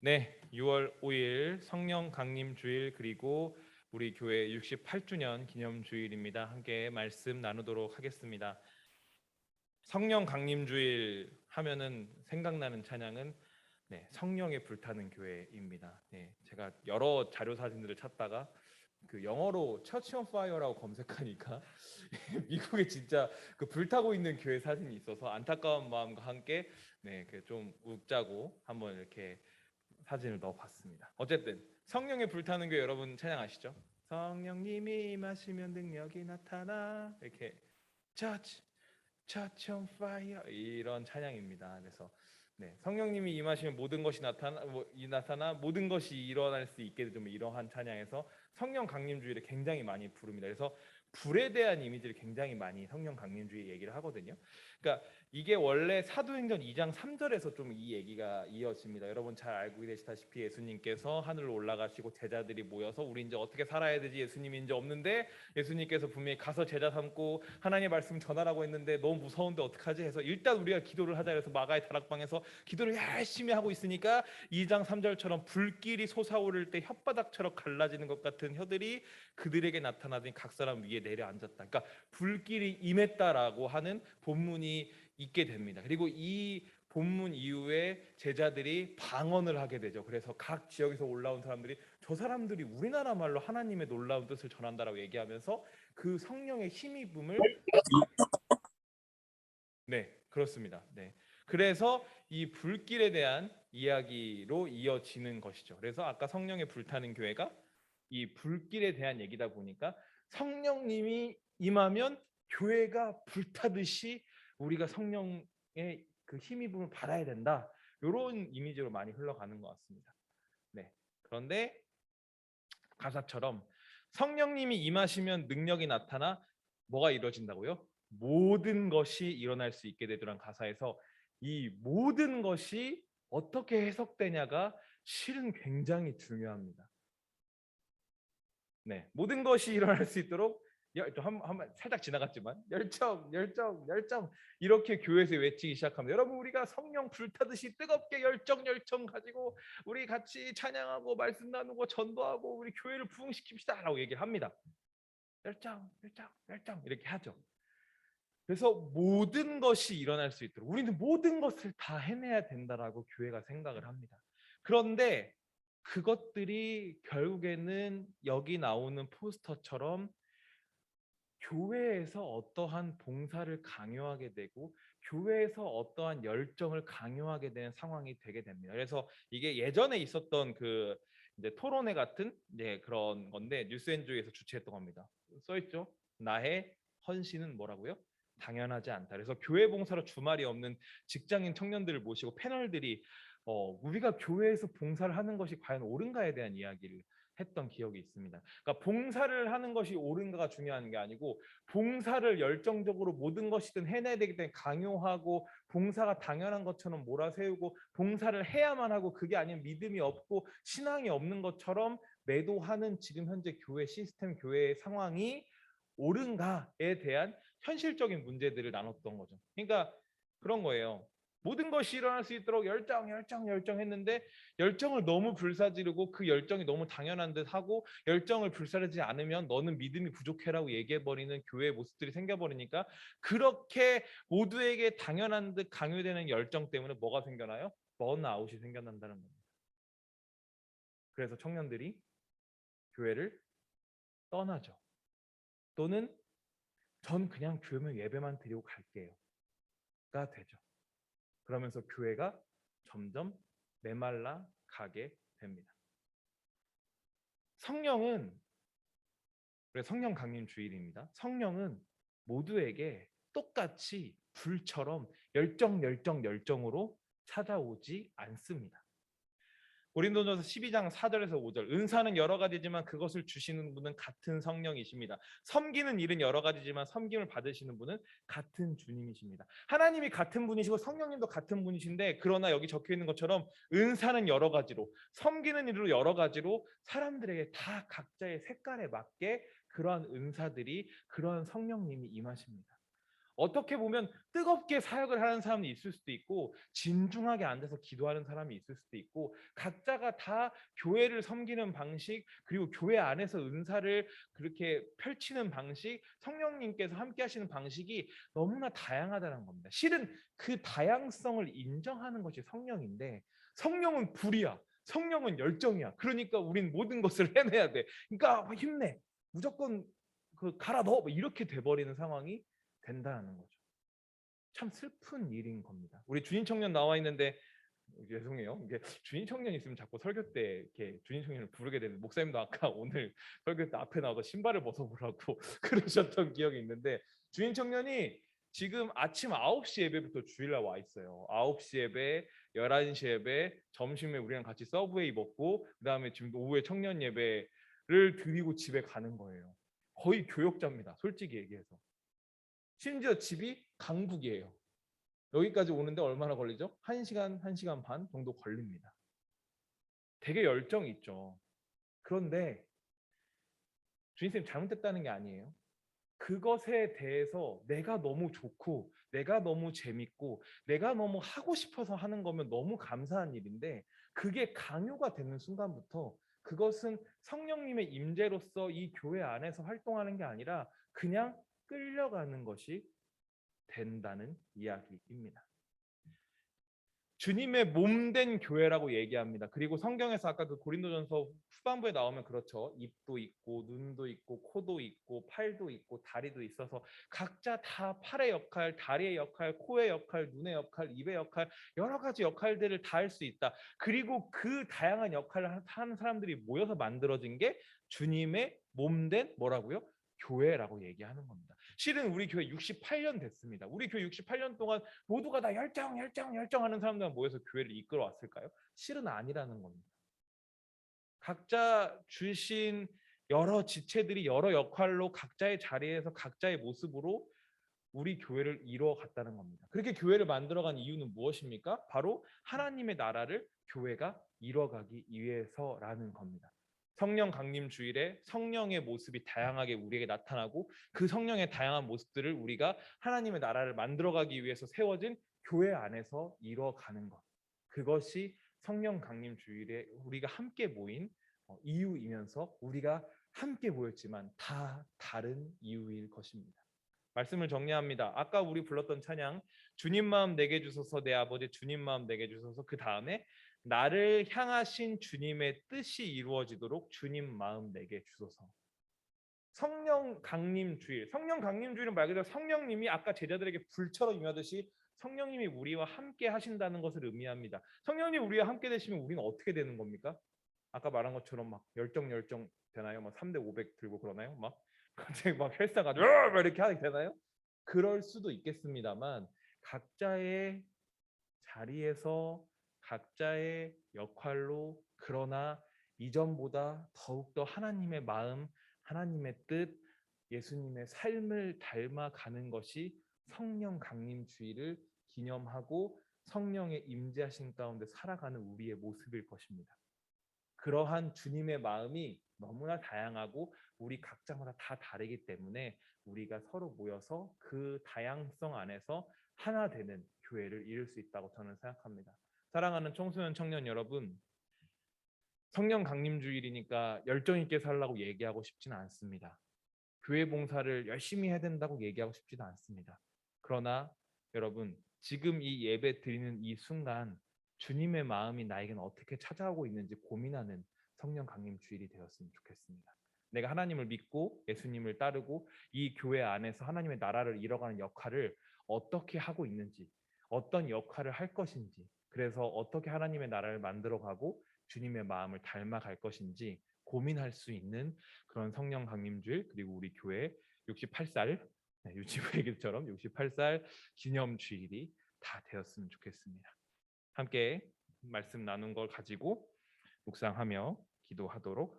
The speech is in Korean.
네, 6월 5일 성령 강림 주일 그리고 우리 교회 68주년 기념 주일입니다. 함께 말씀 나누도록 하겠습니다. 성령 강림 주일 하면은 생각나는 찬양은 성령의 불타는 교회입니다. 제가 여러 자료 사진들을 찾다가 그 영어로 Church on Fire라고 검색하니까 미국에 진짜 그 불타고 있는 교회 사진이 있어서 안타까운 마음과 함께 그좀 웃자고 한번 이렇게 사진을 넣어봤습니다. 어쨌든 성령의 불타는 교회 여러분 찬양 아시죠? 성령님이 임하시면 능력이 나타나 이렇게 Church, Church on Fire 이런 찬양입니다. 그래서 성령님이 임하시면 모든 것이 나타나 모든 것이 일어날 수 있게 되면 이러한 찬양에서 성령 강림주의를 굉장히 많이 부릅니다. 그래서 불에 대한 이미지를 굉장히 많이 성령 강림주의 얘기를 하거든요. 그러니까 이게 원래 사도행전 2장 3절에서 좀 이 얘기가 이어집니다. 여러분 잘 알고 계시다시피 예수님께서 하늘로 올라가시고 제자들이 모여서 우리 이제 어떻게 살아야 되지? 예수님이 이제 없는데 예수님께서 분명히 가서 제자 삼고 하나님의 말씀 전하라고 했는데 너무 무서운데 어떡하지 해서 일단 우리가 기도를 하자 해서 마가의 다락방에서 기도를 열심히 하고 있으니까 2장 3절처럼 불길이 솟아오를 때 혓바닥처럼 갈라지는 것 같은 혀들이 그들에게 나타나더니 각 사람 위에 내려앉았다. 그러니까 불길이 임했다라고 하는 본문이 있게 됩니다. 그리고 이 본문 이후에 제자들이 방언을 하게 되죠. 그래서 각 지역에서 올라온 사람들이 저 사람들이 우리나라 말로 하나님의 놀라운 뜻을 전한다라고 얘기하면서 그 성령의 힘입음을 그렇습니다. 그래서 이 불길에 대한 이야기로 이어지는 것이죠. 그래서 아까 성령의 불타는 교회가 이 불길에 대한 얘기다 보니까 성령님이 임하면 교회가 불타듯이 우리가 성령의 그 힘입음을 받아야 된다. 이런 이미지로 많이 흘러가는 것 같습니다. 그런데 가사처럼 성령님이 임하시면 능력이 나타나 뭐가 이루어진다고요? 모든 것이 일어날 수 있게 되더란 가사에서 이 모든 것이 어떻게 해석되냐가 실은 굉장히 중요합니다. 모든 것이 일어날 수 있도록 한번 살짝 지나갔지만 열정 이렇게 교회에서 외치기 시작합니다. 여러분 우리가 성령 불타듯이 뜨겁게 열정 가지고 우리 같이 찬양하고 말씀 나누고 전도하고 우리 교회를 부흥시킵시다라고 얘기를 합니다. 열정 이렇게 하죠. 그래서 모든 것이 일어날 수 있도록 우리는 모든 것을 다 해내야 된다라고 교회가 생각을 합니다. 그런데 그것들이 결국에는 여기 나오는 포스터처럼 교회에서 어떠한 봉사를 강요하게 되고 교회에서 어떠한 열정을 강요하게 되는 상황이 되게 됩니다. 그래서 이게 예전에 있었던 그 이제 토론회 같은 그런 건데 뉴스엔조에서 주최했던 겁니다. 써 있죠. 나의 헌신은 뭐라고요? 당연하지 않다. 그래서 교회 봉사로 주말이 없는 직장인 청년들을 모시고 패널들이 우리가 교회에서 봉사를 하는 것이 과연 옳은가에 대한 이야기를 했던 기억이 있습니다. 그러니까 봉사를 하는 것이 옳은가가 중요한 게 아니고 봉사를 열정적으로 모든 것이든 해내야 되기 때문에 강요하고 봉사가 당연한 것처럼 몰아세우고 봉사를 해야만 하고 그게 아니면 믿음이 없고 신앙이 없는 것처럼 매도하는 지금 현재 교회 시스템 교회의 상황이 옳은가에 대한 현실적인 문제들을 나눴던 거죠. 그러니까 그런 거예요. 모든 것이 일어날 수 있도록 열정 했는데 열정을 너무 불사지르고 그 열정이 너무 당연한 듯 하고 열정을 불사르지 않으면 너는 믿음이 부족해라고 얘기해버리는 교회의 모습들이 생겨버리니까 그렇게 모두에게 당연한 듯 강요되는 열정 때문에 뭐가 생겨나요? 번아웃이 생겨난다는 겁니다. 그래서 청년들이 교회를 떠나죠. 또는 전 그냥 교회 예배만 드리고 갈게요가 되죠. 그러면서 교회가 점점 메말라 가게 됩니다. 성령은 성령 강림 주일입니다. 성령은 모두에게 똑같이 불처럼 열정으로 찾아오지 않습니다. 고린도전서 12장 4절에서 5절 은사는 여러 가지지만 그것을 주시는 분은 같은 성령이십니다. 섬기는 일은 여러 가지지만 섬김을 받으시는 분은 같은 주님이십니다. 하나님이 같은 분이시고 성령님도 같은 분이신데 그러나 여기 적혀있는 것처럼 은사는 여러 가지로 섬기는 일로 여러 가지로 사람들에게 다 각자의 색깔에 맞게 그러한 은사들이 그러한 성령님이 임하십니다. 어떻게 보면 뜨겁게 사역을 하는 사람이 있을 수도 있고 진중하게 앉아서 기도하는 사람이 있을 수도 있고 각자가 다 교회를 섬기는 방식 그리고 교회 안에서 은사를 그렇게 펼치는 방식 성령님께서 함께 하시는 방식이 너무나 다양하다는 겁니다. 실은 그 다양성을 인정하는 것이 성령인데 성령은 불이야. 성령은 열정이야. 그러니까 우린 모든 것을 해내야 돼. 그러니까 힘내. 무조건 갈아 넣어. 이렇게 돼버리는 상황이 된다는 거죠. 참 슬픈 일인 겁니다. 우리 주인 청년 나와 있는데 죄송해요. 이게 주인 청년 있으면 자꾸 설교 때 이렇게 주인 청년을 부르게 되는 목사님도 아까 오늘 설교 때 앞에 나와서 신발을 벗어보라고 그러셨던 기억이 있는데 주인 청년이 지금 아침 9시 예배부터 주일날 와 있어요. 9시 예배, 11시 예배, 점심에 우리랑 같이 서브웨이 먹고 그다음에 지금 오후에 청년 예배를 드리고 집에 가는 거예요. 거의 교역자입니다. 솔직히 얘기해서. 심지어 집이 강북이에요. 여기까지 오는데 얼마나 걸리죠? 1시간, 1시간 반 정도 걸립니다. 되게 열정이 있죠. 그런데 주인쌤 잘못됐다는 게 아니에요. 그것에 대해서 내가 너무 좋고 내가 너무 재밌고 내가 너무 하고 싶어서 하는 거면 너무 감사한 일인데 그게 강요가 되는 순간부터 그것은 성령님의 임재로서 이 교회 안에서 활동하는 게 아니라 그냥 끌려가는 것이 된다는 이야기입니다. 주님의 몸된 교회라고 얘기합니다. 그리고 성경에서 아까 그 고린도전서 후반부에 나오면 그렇죠. 입도 있고 눈도 있고 코도 있고 팔도 있고 다리도 있어서 각자 다 팔의 역할, 다리의 역할, 코의 역할, 눈의 역할, 입의 역할 여러 가지 역할들을 다 할 수 있다. 그리고 그 다양한 역할을 하는 사람들이 모여서 만들어진 게 주님의 몸된 뭐라고요? 교회라고 얘기하는 겁니다. 실은 우리 교회 68년 됐습니다. 우리 교회 68년 동안 모두가 다 열정하는 사람들만 모여서 교회를 이끌어 왔을까요? 실은 아니라는 겁니다. 각자 주신 여러 지체들이 여러 역할로 각자의 자리에서 각자의 모습으로 우리 교회를 이루어 갔다는 겁니다. 그렇게 교회를 만들어간 이유는 무엇입니까? 바로 하나님의 나라를 교회가 이뤄가기 위해서라는 겁니다. 성령 강림 주일에 성령의 모습이 다양하게 우리에게 나타나고 그 성령의 다양한 모습들을 우리가 하나님의 나라를 만들어가기 위해서 세워진 교회 안에서 이뤄가는 것. 그것이 성령 강림 주일에 우리가 함께 모인 이유이면서 우리가 함께 모였지만 다 다른 이유일 것입니다. 말씀을 정리합니다. 아까 우리 불렀던 찬양 주님 마음 내게 주소서 내 아버지 주님 마음 내게 주소서 그 다음에 나를 향하신 주님의 뜻이 이루어지도록 주님 마음 내게 주소서. 성령 강림 주일. 성령 강림 주일은 말 그대로 성령님이 아까 제자들에게 불처럼 임하듯이 성령님이 우리와 함께 하신다는 것을 의미합니다. 성령님이 우리와 함께 되시면 우리는 어떻게 되는 겁니까? 아까 말한 것처럼 막 열정 되나요? 막 3대 500 들고 그러나요? 막 갑자기 막 헬스장 가지고 이렇게 하게 되나요? 그럴 수도 있겠습니다만 각자의 자리에서 각자의 역할로 그러나 이전보다 더욱더 하나님의 마음, 하나님의 뜻, 예수님의 삶을 닮아가는 것이 성령 강림 주일을 기념하고 성령의 임재하신 가운데 살아가는 우리의 모습일 것입니다. 그러한 주님의 마음이 너무나 다양하고 우리 각자마다 다 다르기 때문에 우리가 서로 모여서 그 다양성 안에서 하나 되는 교회를 이룰 수 있다고 저는 생각합니다. 사랑하는 청소년 청년 여러분, 성령 강림 주일이니까 열정 있게 살라고 얘기하고 싶지는 않습니다. 교회 봉사를 열심히 해야 된다고 얘기하고 싶지도 않습니다. 그러나 여러분, 지금 이 예배 드리는 이 순간 주님의 마음이 나에게는 어떻게 찾아오고 있는지 고민하는 성령 강림 주일이 되었으면 좋겠습니다. 내가 하나님을 믿고 예수님을 따르고 이 교회 안에서 하나님의 나라를 이뤄가는 역할을 어떻게 하고 있는지, 어떤 역할을 할 것인지, 그래서 어떻게 하나님의 나라를 만들어가고 주님의 마음을 닮아갈 것인지 고민할 수 있는 그런 성령 강림주일 그리고 우리 교회 68살 유치부 얘기처럼 68살 기념 주일이 다 되었으면 좋겠습니다. 함께 말씀 나눈 걸 가지고 묵상하며 기도하도록